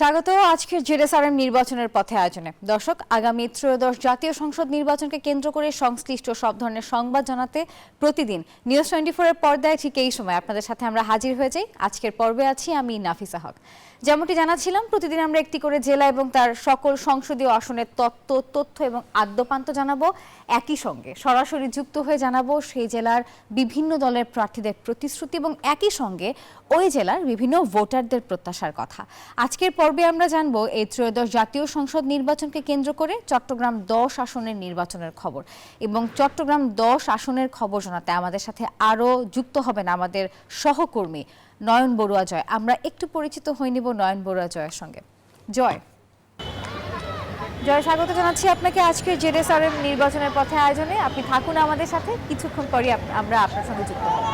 স্বাগত আজকের জেডএসআরএম নির্বাচনের পথে আয়োজনে। দর্শক, আগামী ত্রয়োদশ জাতীয় সংসদ নির্বাচনকে কেন্দ্র করে সংশ্লিষ্ট সব ধরনের সংবাদ জানাতে প্রতিদিন নিউজ 24 এর পর্দায় ঠিক এই সময় আপনাদের সাথে আমরা হাজির হয়ে যাই। আজকের পর্বে আছি আমি নাফিসা হক। যেমনটি জানাচ্ছিলাম, প্রতিদিন আমরা একটি করে জেলা এবং তার সকল সংসদীয় আসনের তথ্য এবং আদ্যপান্ত জানাবো। একই সঙ্গে সরাসরি যুক্ত হয়ে জানাবো সেই জেলার বিভিন্ন দলের প্রার্থীদের প্রতিশ্রুতি এবং একই সঙ্গে ওই জেলার বিভিন্ন ভোটারদের প্রত্যাশার কথা। আজকের পর্বে আমরা জানবো এই ত্রয়োদশ জাতীয় সংসদ নির্বাচনকে কেন্দ্র করে চট্টগ্রাম 10 আসনের নির্বাচনের খবর এবং চট্টগ্রাম 10 আসনের খবর জানাতে আমাদের সাথে আরও যুক্ত হবেন আমাদের সহকর্মী নয়ন বড়ুয়া জয়। আমরা একটু পরিচিত হয়ে নিব নয়ন বড়ুয়া জয়ের সঙ্গে। জয়, স্বাগত জানাচ্ছি আপনাকে আজকের জেডএসআরএম নির্বাচনের পথে আয়োজনে। আপনি থাকুন আমাদের সাথে, কিছুক্ষণ পরই আমরা আপনার সঙ্গে যুক্ত হব।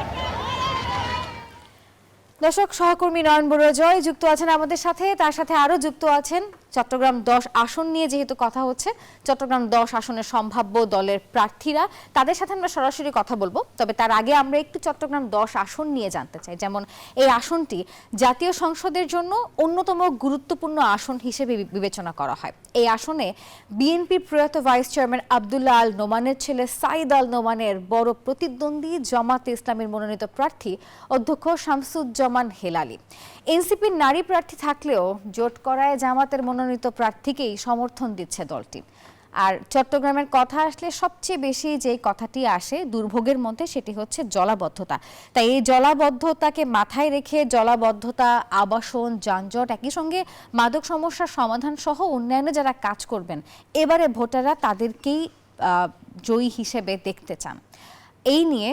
দর্শক, সহকর্মী নয়ন বড়ুয়া জয় যুক্ত আছেন আমাদের সাথে, তার সাথে আরও যুক্ত আছেন চট্টগ্রাম 10 আসন নিয়ে যেহেতু কথা হচ্ছে, চট্টগ্রাম 10 আসনের সম্ভাব্য দলের প্রার্থীরা, তাদের সাথে আমরা সরাসরি কথা বলবো। তবে তার আগে আমরা একটু চট্টগ্রাম 10 আসন নিয়ে জানতে চাই। যেমন এই আসনটি জাতীয় সংসদের জন্য অন্যতম গুরুত্বপূর্ণ আসন হিসেবে বিবেচনা করা হয়। এই আসনে বিএনপির প্রয়াত ভাইস চেয়ারম্যান আব্দুল্লাহ আল নোমানের ছেলে সাইদ আল নোমানের বড় প্রতিদ্বন্দ্বী জামাতে ইসলামীর মনোনীত প্রার্থী অধ্যক্ষ শামসুজ্জামান হেলালি। এনসিপির নারী প্রার্থী থাকলেও জোট করায় জামাতের মনোনীত প্রার্থীকেই সমর্থন দিচ্ছে দলটি। আর চট্টগ্রামের কথা আসলে সবচেয়ে বেশি যেই কথাটি আসে দুর্ভোগের মধ্যে, সেটি হচ্ছে জলাবদ্ধতা। তাই এই জলাবদ্ধতাকে মাথায় রেখে জলাবদ্ধতা, আবাসন, যানজট, একই সঙ্গে মাদক সমস্যার সমাধান সহ উন্নয়নে যারা কাজ করবেন, এবারে ভোটাররা তাদেরকেই জয়ী হিসেবে দেখতে চান। এই নিয়ে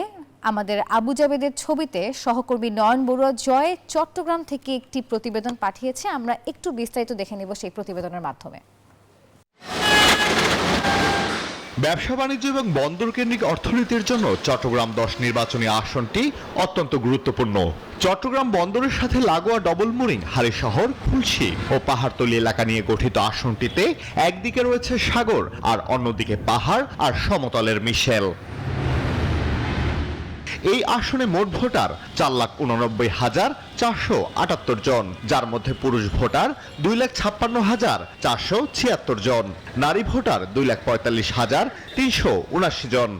আমাদের আবু জাবেদের ছবিতে সহকর্মী নয়ন বড়ুয়া জয় চট্টগ্রাম থেকে একটি প্রতিবেদন পাঠিয়েছে। আমরা একটু বিস্তারিত দেখে নেব সেই প্রতিবেদনের মাধ্যমে। ব্যবসা বাণিজ্য এবং বন্দর কেন্দ্রিক অর্থনীতির জন্য চট্টগ্রাম 10 নির্বাচনী আসনটি অত্যন্ত গুরুত্বপূর্ণ। চট্টগ্রাম বন্দরের সাথে লাগোয়া ডবলমুরিং, হালিশহর, খুলশী ও পাহাড়তলী এলাকা নিয়ে গঠিত আসনটিতে একদিকে রয়েছে সাগর আর অন্যদিকে পাহাড় আর সমতলের মিশেল। এই আসনে মোট ভোটার 4,89,478 জন, যার মধ্যে পুরুষ ভোটার 2,56,476 জন, নারী ভোটার 2,45,379 জন।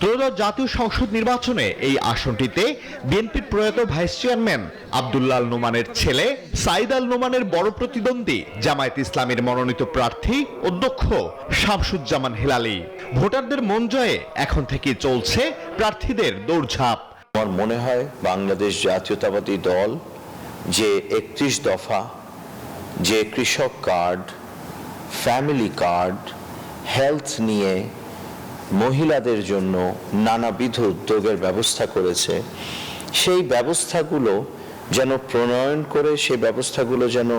ত্রয়োদশ জাতীয় সংসদ নির্বাচনে এই আসনটিতে বিএনপির প্রয়াত ভাইস চেয়ারম্যান আব্দুল্লাহ আল নোমানের ছেলে সাইদ আল নোমানের বড় প্রতিদ্বন্দ্বী জামায়াত ইসলামীর মনোনীত প্রার্থী অধ্যক্ষ শামসুজ্জামান হেলালি। ভোটারদের মন জয়ে এখন থেকে চলছে প্রার্থীদের দৌড়ঝাঁপ। আমার মনে হয় বাংলাদেশ জাতীয়তাবাদী দল যে 31 দফা, যে কৃষক কার্ড, ফ্যামিলি কার্ড, হেলথ নিয়ে মহিলাদের জন্য নানাবিধ উদ্যোগের ব্যবস্থা করেছে, সেই ব্যবস্থাগুলো যেন প্রণয়ন করে সেই ব্যবস্থাগুলো যেন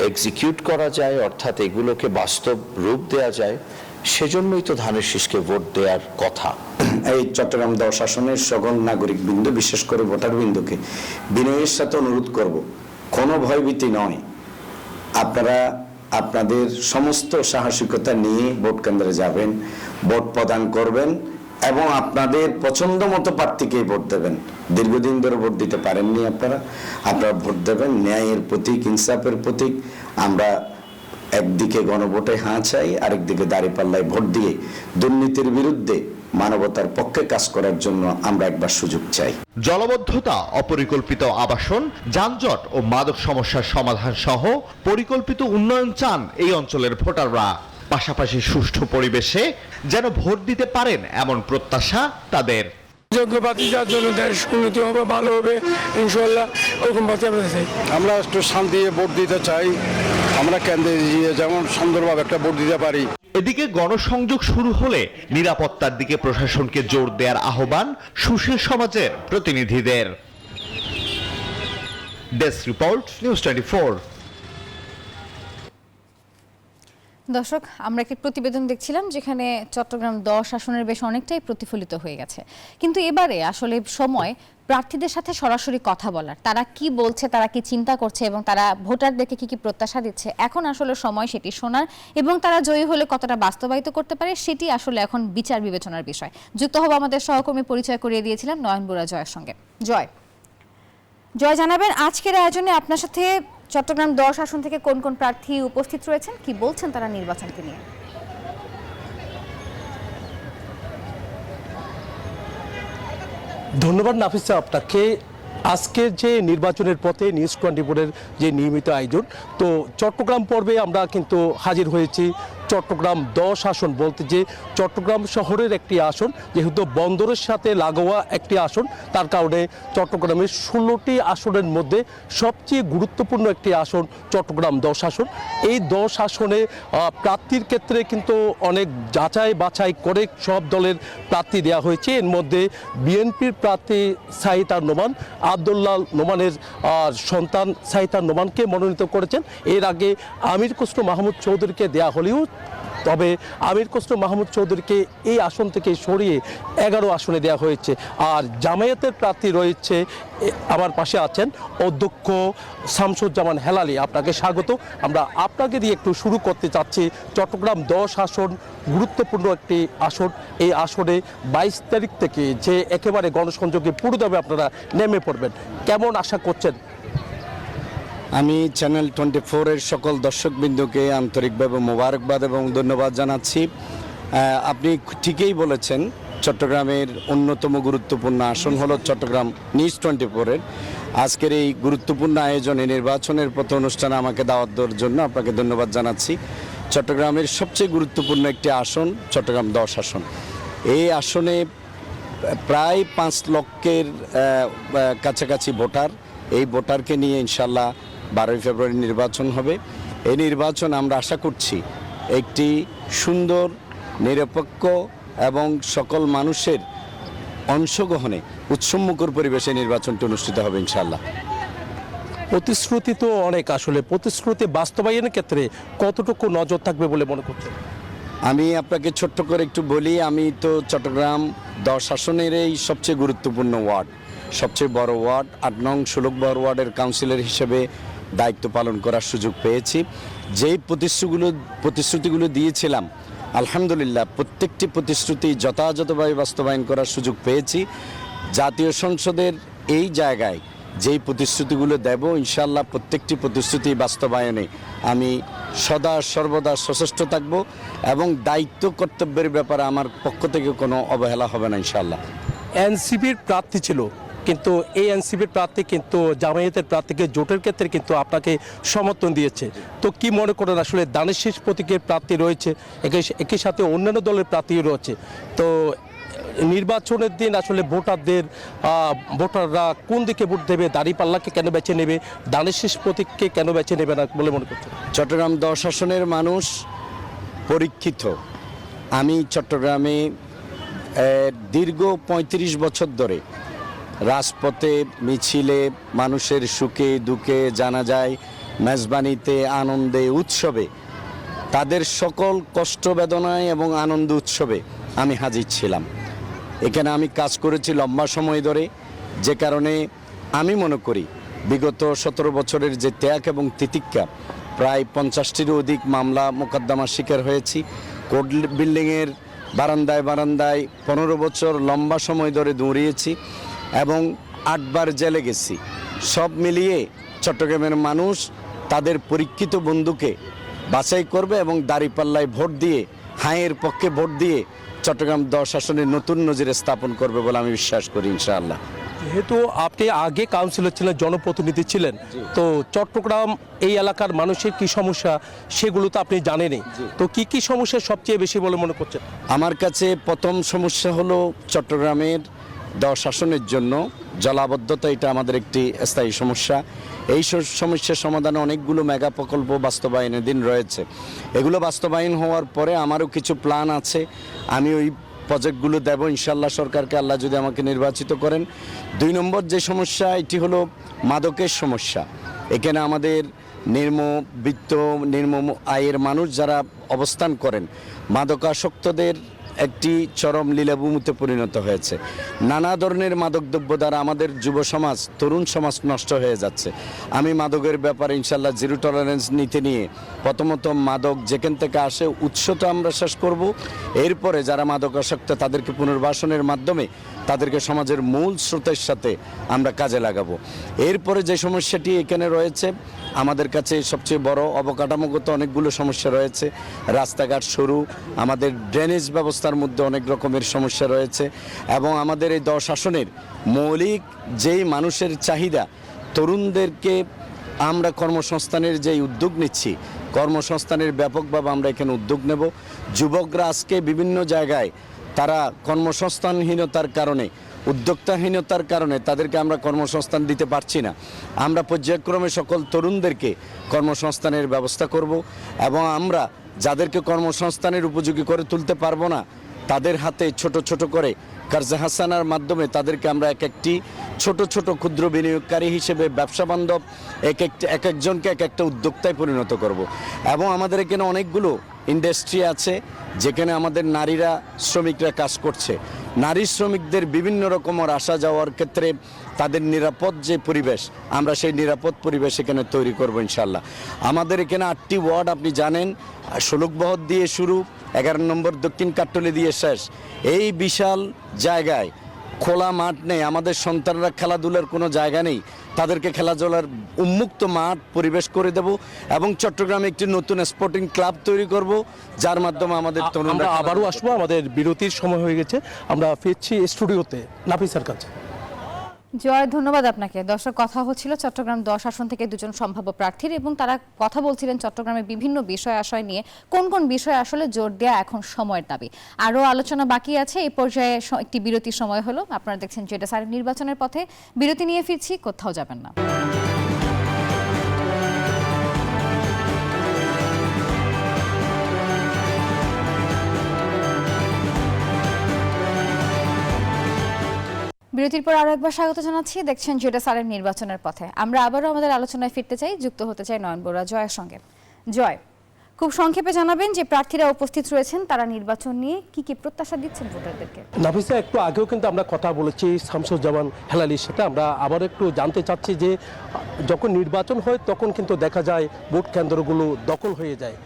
এক্সিকিউট করা যায়, অর্থাৎ এগুলোকে বাস্তব রূপ দেওয়া যায়, সেজন্যই তো ধানের শীষকে ভোট দেওয়ার কথা। এই চট্টগ্রাম 10 আসনের সকল নাগরিক বৃন্দ, বিশেষ করে ভোটার বৃন্দকে বিনয়ের সাথে অনুরোধ করব, কোনো ভয়ভীতি নয়, আপনারা আপনাদের সমস্ত সাহসিকতা নিয়ে ভোট কেন্দ্রে যাবেন, ভোট প্রদান করবেন এবং আপনাদের পছন্দ মতো প্রার্থীকেই ভোট দেবেন। দীর্ঘদিন ধরে ভোট দিতে পারেননি আপনারা ভোট দেবেন ন্যায়ের প্রতীক, ইনসাফের প্রতীক। আমরা একদিকে গণভোটে হ্যাঁ চাই, আরেকদিকে দাঁড়িপাল্লায় ভোট দিয়ে দুর্নীতির বিরুদ্ধে মানবতার পক্ষে কাজ করার জন্য আমরা একবার সুযোগ চাই। জলাবদ্ধতা, অপরিকল্পিত আবাসন, যানজট ও মাদক সমস্যার সমাধান সহ পরিকল্পিত উন্নয়ন চান এই অঞ্চলের ভোটাররা। পাশাপাশি সুষ্ঠু পরিবেশে যেন ভোট দিতে পারেন এমন প্রত্যাশা তাদের। যোগ্য প্রার্থী যার জন্য দেশ উন্নতি হবে, ভালো হবে ইনশাল্লাহ, ওরকম প্রার্থী আমরা চাই। আমরা একটু শান্তি দিয়ে ভোট দিতে চাই, আমরা কেন্দ্রে গিয়ে যেমন সুন্দরভাবে একটা ভোট দিতে পারি। এদিকে গণসংযোগ শুরু হলে নিরাপত্তার দিকে প্রশাসনকে জোর দেওয়ার আহ্বান সুশীল সমাজের প্রতিনিধিদের। Desk report, news 24। দর্শক, আমরা একটি প্রতিবেদন দেখছিলাম যেখানে চট্টগ্রাম 10 আসনের বেশ অনেকটাই প্রতিফলিত হয়ে গেছে। কিন্তু এবারে আসলে সময় প্রার্থীদের সাথে সরাসরি কথা বলার, তারা কি বলছে, তারা কি চিন্তা করছে এবং তারা ভোটারদেরকে কি কি প্রত্যাশা দিচ্ছে, এখন আসলে সময় সেটি শোনার এবং তারা জয়ী হলে কতটা বাস্তবায়িত করতে পারে সেটি আসলে এখন বিচার বিবেচনার বিষয়। যুক্ত হব আমাদের সহকর্মী, পরিচয় করিয়ে দিয়েছিলাম নয়ন বড়ুয়া জয়ের সঙ্গে। জয়, জয় জানাবেন আজকের আয়োজনে আপনার সাথে চট্টগ্রাম 10 আসন থেকে কোন কোন প্রার্থী উপস্থিত রয়েছেন, কি বলছেন তারা নির্বাচনকে নিয়ে? ধন্যবাদ নাফিসা আপনাকে। আজকের যে নির্বাচনের পথে নিউজ 24-এর যে নিয়মিত আয়োজন, তো চট্টগ্রাম পর্বে আমরা কিন্তু হাজির হয়েছি। চট্টগ্রাম 10 আসন বলতে যে চট্টগ্রাম শহরের একটি আসন, যেহেতু বন্দরের সাথে লাগোয়া একটি আসন, তার কারণে চট্টগ্রামের 16টি আসনের মধ্যে সবচেয়ে গুরুত্বপূর্ণ একটি আসন চট্টগ্রাম 10 আসন। এই 10 আসনে প্রার্থীর ক্ষেত্রে কিন্তু অনেক যাচাই বাছাই করে সব দলের প্রার্থী দেওয়া হয়েছে। এর মধ্যে বিএনপির প্রার্থী সাহিদ আর নোমান, আবদুল্লাহ নোমানের সন্তান সাহিদ আর নোমানকে মনোনীত করেছেন। এর আগে আমির খসরু মাহমুদ চৌধুরীকে দেওয়া হলেও তবে আমির খসরু মাহমুদ চৌধুরীকে এই আসন থেকে সরিয়ে 11 আসনে দেওয়া হয়েছে। আর জামায়াতের প্রার্থী রয়েছে, আমার পাশে আছেন অধ্যক্ষ শামসুজ্জামান হেলালি। আপনাকে স্বাগত। আমরা আপনাকে দিয়ে একটু শুরু করতে চাচ্ছি। চট্টগ্রাম 10 আসন গুরুত্বপূর্ণ একটি আসন। এই আসনে 22 তারিখ থেকে যে একেবারে গণসংযোগে পুরোদমে আপনারা নেমে পড়বেন, কেমন আশা করছেন? আমি চ্যানেল 24-এর সকল দর্শকবৃন্দকে আন্তরিকভাবে মোবারকবাদ এবং ধন্যবাদ জানাচ্ছি। আপনি ঠিকই বলেছেন, চট্টগ্রামের অন্যতম গুরুত্বপূর্ণ আসন হলো চট্টগ্রাম নিউজ 24-এর আজকের এই গুরুত্বপূর্ণ আয়োজনে নির্বাচনের পথ অনুষ্ঠানে আমাকে দাওয়াত দেওয়ার জন্য আপনাকে ধন্যবাদ জানাচ্ছি। চট্টগ্রামের সবচেয়ে গুরুত্বপূর্ণ একটি আসন চট্টগ্রাম 10 আসন। এই আসনে প্রায় 5 লক্ষের কাছাকাছি ভোটার। এই ভোটারকে নিয়ে ইনশাল্লাহ 12 ফেব্রুয়ারি নির্বাচন হবে। এই নির্বাচন আমরা আশা করছি একটি সুন্দর, নিরপেক্ষ এবং সকল মানুষের অংশগ্রহণে উৎসবমুখর পরিবেশে নির্বাচনটি অনুষ্ঠিত হবে ইনশাল্লাহ। প্রতিশ্রুতি তো অনেক, আসলে প্রতিশ্রুতি বাস্তবায়নের ক্ষেত্রে কতটুকু নজর থাকবে বলে মনে করছেন? আমি আপনাকে ছোট্ট করে একটু বলি, আমি তো চট্টগ্রাম 10 আসনের এই সবচেয়ে গুরুত্বপূর্ণ ওয়ার্ড, সবচেয়ে বড় ওয়ার্ড, 8 নং 16 নম্বর ওয়ার্ডের কাউন্সিলর হিসেবে দায়িত্ব পালন করার সুযোগ পেয়েছি। যেই প্রতিশ্রুতিগুলো দিয়েছিলাম, আলহামদুলিল্লাহ প্রত্যেকটি প্রতিশ্রুতি যথাযথভাবে বাস্তবায়ন করার সুযোগ পেয়েছি। জাতীয় সংসদের এই জায়গায় যেই প্রতিশ্রুতিগুলো দেব, ইনশাল্লাহ প্রত্যেকটি প্রতিশ্রুতি বাস্তবায়নে আমি সদা সর্বদা সচেষ্ট থাকব এবং দায়িত্ব কর্তব্যের ব্যাপারে আমার পক্ষ থেকে কোনো অবহেলা হবে না ইনশাল্লাহ। এনসিপির প্রার্থী ছিল, কিন্তু এই এনসিপির প্রার্থী কিন্তু জামায়াতের প্রার্থীকে জোটের ক্ষেত্রে কিন্তু আপনাকে সমর্থন দিয়েছে। তো কি মনে করেন, আসলে দানের শেষ প্রতীকের প্রার্থী রয়েছে, একই সাথে অন্যান্য দলের প্রার্থীও রয়েছে, তো নির্বাচনের দিন আসলে ভোটাররা কোন দিকে ভোট দেবে? দাঁড়িপাল্লাকে কেন বেছে নেবে, দানের শেষ প্রতীককে কেন বেছে নেবে না বলে মনে করছেন? চট্টগ্রাম 10 আসনের মানুষ পরীক্ষিত। আমি চট্টগ্রামে দীর্ঘ 35 বছর ধরে রাজপথে, মিছিলে, মানুষের সুখে দুঃখে, জানাজায়, মেজবানিতে, আনন্দে, উৎসবে, তাদের সকল কষ্ট বেদনায় এবং আনন্দ উৎসবে আমি হাজির ছিলাম। এখানে আমি কাজ করেছি লম্বা সময় ধরে, যে কারণে আমি মনে করি বিগত 17 বছরের যে ত্যাগ এবং তিতিক্ষা, প্রায় 50টিরও অধিক মামলা মোকদ্দমার শিকার হয়েছি। কোর্ট বিল্ডিংয়ের বারান্দায় 15 বছর লম্বা সময় ধরে দৌড়িয়েছি এবং 8 বার জেলে গেছি। সব মিলিয়ে চট্টগ্রামের মানুষ তাদের পরীক্ষিত বন্ধুকে বাছাই করবে এবং দাঁড়িপাল্লায় ভোট দিয়ে, হাঁয়ের পক্ষে ভোট দিয়ে চট্টগ্রাম 10 আসনে নতুন নজির স্থাপন করবে বলে আমি বিশ্বাস করি ইনশাআল্লাহ। যেহেতু আপনি আগে কাউন্সিলর ছিলেন, জনপ্রতিনিধি ছিলেন, তো চট্টগ্রাম এই এলাকার মানুষের কি সমস্যা সেগুলো তো আপনি জানেনই, তো কি কি সমস্যা সবচেয়ে বেশি বলে মনে করছেন? আমার কাছে প্রথম সমস্যা হলো চট্টগ্রামের 10 আসনের জন্য জলাবদ্ধতা। এটা আমাদের একটি স্থায়ী সমস্যা। এই সমস্যার সমাধানে অনেকগুলো মেগা প্রকল্প বাস্তবায়নের দিন রয়েছে। এগুলো বাস্তবায়ন হওয়ার পরে আমারও কিছু প্ল্যান আছে, আমি ওই প্রজেক্টগুলো দেব ইনশাল্লাহ সরকারকে, আল্লাহ যদি আমাকে নির্বাচিত করেন। 2 নম্বর যে সমস্যা, এটি হলো মাদকের সমস্যা। এখানে আমাদের নিম্ন আয়ের মানুষ যারা অবস্থান করেন, মাদকাসক্তদের একটি চরম লীলাভূমিতে পরিণত হয়েছে। নানা ধরনের মাদকদ্রব্য দ্বারা আমাদের যুব সমাজ, তরুণ সমাজ নষ্ট হয়ে যাচ্ছে। আমি মাদকের ব্যাপারে ইনশাল্লাহ জিরো টলারেন্স নীতি নিয়ে প্রথমত মাদক যেখান থেকে আসে উৎসটা আমরা শেষ করব, এরপরে যারা মাদকাসক্ত তাদেরকে পুনর্বাসনের মাধ্যমে তাদেরকে সমাজের মূল স্রোতের সাথে আমরা কাজে লাগাবো। এরপরে যে সমস্যাটি এখানে রয়েছে আমাদের কাছে সবচেয়ে বড়, অবকাঠামোগত অনেকগুলো সমস্যা রয়েছে। রাস্তাঘাট সরু, আমাদের ড্রেনেজ ব্যবস্থার মধ্যে অনেক রকমের সমস্যা রয়েছে এবং আমাদের এই 10 আসনের মৌলিক যেই মানুষের চাহিদা, তরুণদেরকে আমরা কর্মসংস্থানের যেই উদ্যোগ নিচ্ছি, কর্মসংস্থানের ব্যাপকভাবে আমরা এখানে উদ্যোগ নেব। যুবকরা আজকে বিভিন্ন জায়গায় তারা কর্মসংস্থানহীনতার কারণে, উদ্যোক্তাহীনতার কারণে তাদেরকে আমরা কর্মসংস্থান দিতে পারছি না। আমরা পর্যায়ক্রমে সকল তরুণদেরকে কর্মসংস্থানের ব্যবস্থা করব এবং আমরা যাদেরকে কর্মসংস্থানের উপযোগী করে তুলতে পারবো না তাদের হাতে ছোট ছোট করে কার্জা হাসানার মাধ্যমে তাদেরকে আমরা এক একটি ছোট ছোট ক্ষুদ্র বিনিয়োগকারী হিসেবে ব্যবসা বান্ধব এক একজনকে এক একটা উদ্যোক্তায় পরিণত করব। এবং আমাদের এখানে অনেকগুলো ইন্ডাস্ট্রি আছে যেখানে আমাদের নারীরা, শ্রমিকরা কাজ করছে। নারী শ্রমিকদের বিভিন্ন রকমের আসা যাওয়ার ক্ষেত্রে তাদের নিরাপদ যে পরিবেশ, আমরা সেই নিরাপদ পরিবেশ এখানে তৈরি করব ইনশাল্লাহ। আমাদের এখানে 8টি ওয়ার্ড আপনি জানেন, ষোলকবহর দিয়ে শুরু, 11 নম্বর দক্ষিণ কাট্টলি দিয়ে শেষ। এই বিশাল জায়গায় খোলা মাঠ নেই, আমাদের সন্তানরা খেলাধুলার কোনো জায়গা নেই, তাদেরকে খেলাধুলার উন্মুক্ত মাঠ পরিবেশ করে দেব এবং চট্টগ্রামে একটি নতুন স্পোর্টিং ক্লাব তৈরি করব যার মাধ্যমে আমাদের তরুণরা আবারও আসবো, আমাদের বিরতির সময় হয়ে গেছে, আমরা ফিরছি স্টুডিওতে নাফিসার কাছে। জয়, ধন্যবাদ আপনাকে। দর্শক, কথা হচ্ছিল চট্টগ্রাম 10 আসন থেকে দুজন সম্ভাব্য প্রার্থীর এবং তারা কথা বলছিলেন চট্টগ্রামের বিভিন্ন বিষয় আশয় নিয়ে, কোন কোন বিষয়ে আসলে জোর দেয়া এখন সময়ের দাবি। আরও আলোচনা বাকি আছে, এই পর্যায়ে একটি বিরতির সময় হলো। আপনারা দেখছেন যেটা স্যার নির্বাচনের পথে, বিরতি নিয়ে ফিরছি, কোথাও যাবেন না। বিরতির পর আরো একবার স্বাগত জানাচ্ছি, দেখছেন যেটা স্যারের নির্বাচনের পথে। আমরা আবারও আমাদের আলোচনায় ফিরতে চাই, যুক্ত হতে চাই নয়ন বড়ুয়া জয়ের সঙ্গে। জয়, খুব সংক্ষেপে জানাবেন যে প্রার্থীরা উপস্থিত রয়েছেন, তারা নির্বাচন নিয়ে কি কি প্রত্যাশা দিচ্ছেন ভোটারদেরকে। নাফিসা, একটু আগেও কিন্তু আমরা কথা বলেছি শামসুজ্জামান হেলালির সাথে। আমরা আবার একটু জানতে চাচ্ছি যে যখন নির্বাচন হয় তখন কিন্তু দেখা যায় ভোট কেন্দ্রগুলো দখল হয়ে যায়।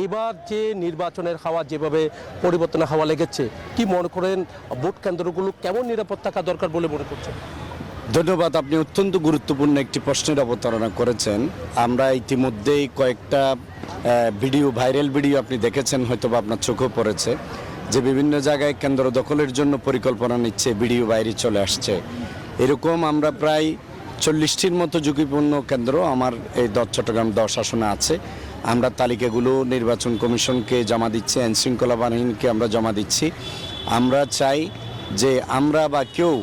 এবার যে নির্বাচনের হাওয়া যেভাবে পরিবর্তনের হাওয়া লেগেছে, কি মনে করেন ভোট কেন্দ্রগুলো কেমন নিরাপদ থাকা দরকার বলে মনে করছেন? ধন্যবাদ, আপনি অত্যন্ত গুরুত্বপূর্ণ একটি প্রশ্নের অবতারণা করেছেন। আমরা ইতিমধ্যেই কয়েকটা ভিডিও, ভাইরাল ভিডিও আপনি দেখেছেন, হয়তো বা আপনার চোখেও পড়েছে, যে বিভিন্ন জায়গায় কেন্দ্র দখলের জন্য পরিকল্পনা নিচ্ছে, ভিডিও বাইরে চলে আসছে। এরকম আমরা প্রায় 40টির মতো ঝুঁকিপূর্ণ কেন্দ্র আমার এই চট্টগ্রাম 10 আসনে আছে। আমরা তালিকাগুলো নির্বাচন কমিশনকে জমা দিচ্ছি, আইনশৃঙ্খলা বাহিনীকে আমরা জমা দিচ্ছি। আমরা চাই যে আমরা বা কেউ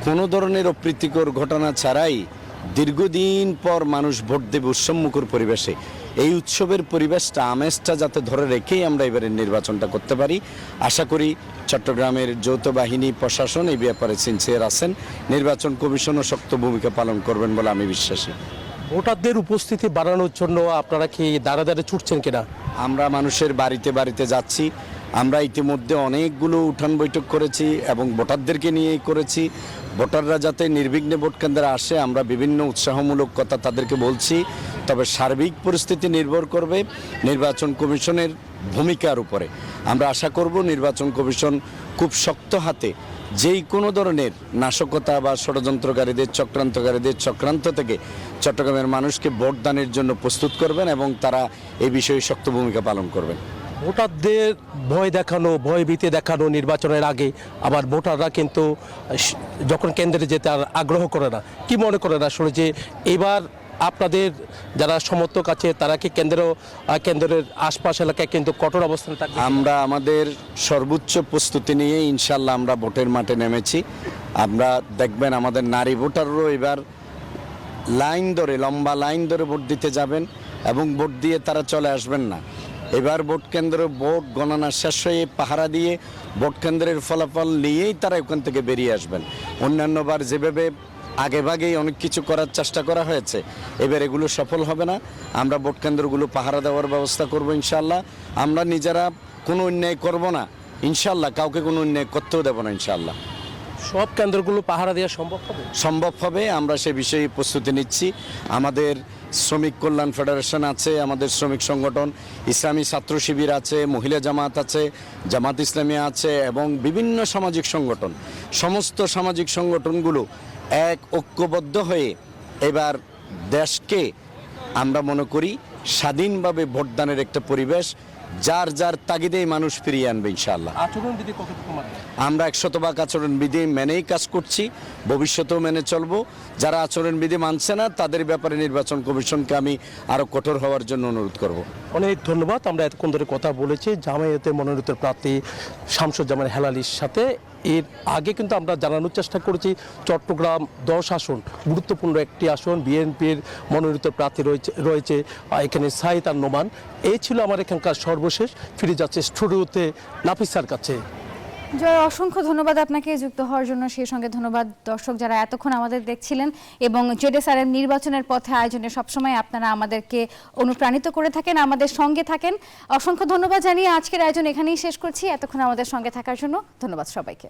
কোনো ধরনের অপ্রীতিকর ঘটনা ছাড়াই দীর্ঘদিন পর মানুষ ভোট দেবে উৎসবমুখর পরিবেশে। এই উৎসবের পরিবেশটা, আমেজটা যাতে ধরে রেখেই আমরা এবারের নির্বাচনটা করতে পারি। আশা করি চট্টগ্রামের যৌথ বাহিনী, প্রশাসন এই ব্যাপারে সিনসিয়ার আছেন, নির্বাচন কমিশনও শক্ত ভূমিকা পালন করবেন বলে আমি বিশ্বাসী। ভোটারদের উপস্থিতি বাড়ানোর জন্য আপনারা কি দাঁড়া দাঁড়ে ছুটছেন কিনা? আমরা মানুষের বাড়িতে বাড়িতে যাচ্ছি। আমরা ইতিমধ্যে অনেকগুলো উঠান বৈঠক করেছি এবং ভোটারদেরকে নিয়েই করেছি। ভোটাররা যাতে নির্বিঘ্নে ভোট কেন্দ্রে আসে আমরা বিভিন্ন উৎসাহমূলক কথা তাদেরকে বলছি। তবে সার্বিক পরিস্থিতি নির্ভর করবে নির্বাচন কমিশনের ভূমিকার উপরে। আমরা আশা করব নির্বাচন কমিশন খুব শক্ত হাতে যেই কোনো ধরনের নাশকতা বা ষড়যন্ত্রকারীদের, চক্রান্তকারীদের চক্রান্ত থেকে চট্টগ্রামের মানুষকে ভোটদানের জন্য প্রস্তুত করবেন এবং তারা এই বিষয়ে শক্ত ভূমিকা পালন করবেন। ভোটারদের ভয় দেখানো, ভয় ভীতি দেখানো নির্বাচনের আগে, আবার ভোটাররা কিন্তু যখন কেন্দ্রে যেতে আর আগ্রহ করে না। কি মনে করেন আসলে যে এবার আপনাদের যারা সমর্থক আছে তারা কি কেন্দ্রের আশপাশ এলাকায় কিন্তু কঠোর অবস্থানে থাকবে? আমরা আমাদের সর্বোচ্চ প্রস্তুতি নিয়ে ইনশাল্লাহ আমরা ভোটের মাঠে নেমেছি। আমরা দেখবেন আমাদের নারী ভোটাররাও এবার লাইন ধরে, লম্বা লাইন ধরে ভোট দিতে যাবেন এবং ভোট দিয়ে তারা চলে আসবেন না। এবার ভোট কেন্দ্রে ভোট গণনা শেষ হয়ে পাহারা দিয়ে ভোট কেন্দ্রের ফলাফল নিয়েই তারা ওখান থেকে বেরিয়ে আসবেন। অন্যান্যবার যেভাবে আগেভাগেই অনেক কিছু করার চেষ্টা করা হয়েছে, এবার এগুলো সফল হবে না। আমরা ভোট কেন্দ্রগুলো পাহারা দেওয়ার ব্যবস্থা করব ইনশাল্লাহ। আমরা নিজেরা কোনো অন্যায় করব না, ইনশাল্লাহ কাউকে কোনো অন্যায় করতেও দেবো না ইনশাল্লাহ। সব কেন্দ্রগুলো পাহারা দেওয়া সম্ভব হবে? সম্ভব হবে, আমরা সে বিষয়ে প্রস্তুতি নিচ্ছি। আমাদের শ্রমিক কল্যাণ ফেডারেশন আছে, আমাদের শ্রমিক সংগঠন, ইসলামী ছাত্র শিবির আছে, মহিলা জামাত আছে, জামাত ইসলামী আছে এবং বিভিন্ন সামাজিক সংগঠন, সমস্ত সামাজিক সংগঠনগুলো এক ঐক্যবদ্ধ হয়ে এবার দেশকে আমরা মনে করি স্বাধীনভাবে ভোটদানের একটা পরিবেশ যার যার তাগিদেই মানুষ ফিরিয়ে আনবে ইনশাআল্লাহ। আচরণবিধি কতটুকু মানে? আমরা 100% আচরণবিধি মেনেই কাজ করছি, ভবিষ্যতেও মেনে চলবো। যারা আচরণবিধি মানছে না তাদের ব্যাপারে নির্বাচন কমিশনকে আমি আরও কঠোর হওয়ার জন্য অনুরোধ করব। অনেক ধন্যবাদ। আমরা এতক্ষণ ধরে কথা বলেছি জামায়াতে মনোনীত প্রার্থী শামসুজ্জামান হেলালির সাথে। এর আগে কিন্তু আমরা জানানোর চেষ্টা করেছি চট্টগ্রাম 10 আসন গুরুত্বপূর্ণ একটি আসন, বিএনপির মনোনীত প্রার্থী রয়েছে এখানে সাইদ আর নোমান। এই ছিল আমার এখানকার সর্বশেষ। ফিরে যাচ্ছে স্টুডিওতে নাফিসার কাছে। জয়, অসংখ্য ধন্যবাদ আপনাকে যুক্ত হওয়ার জন্য। সেই সঙ্গে ধন্যবাদ দর্শক যারা এতক্ষণ আমাদের দেখছিলেন এবং জেডএসআর নির্বাচনের পথে আয়োজনে সবসময় আপনারা আমাদেরকে অনুপ্রাণিত করে থাকেন, আমাদের সঙ্গে থাকেন। অসংখ্য ধন্যবাদ জানিয়ে আজকের আয়োজন এখানেই শেষ করছি। এতক্ষণ আমাদের সঙ্গে থাকার জন্য ধন্যবাদ সবাইকে।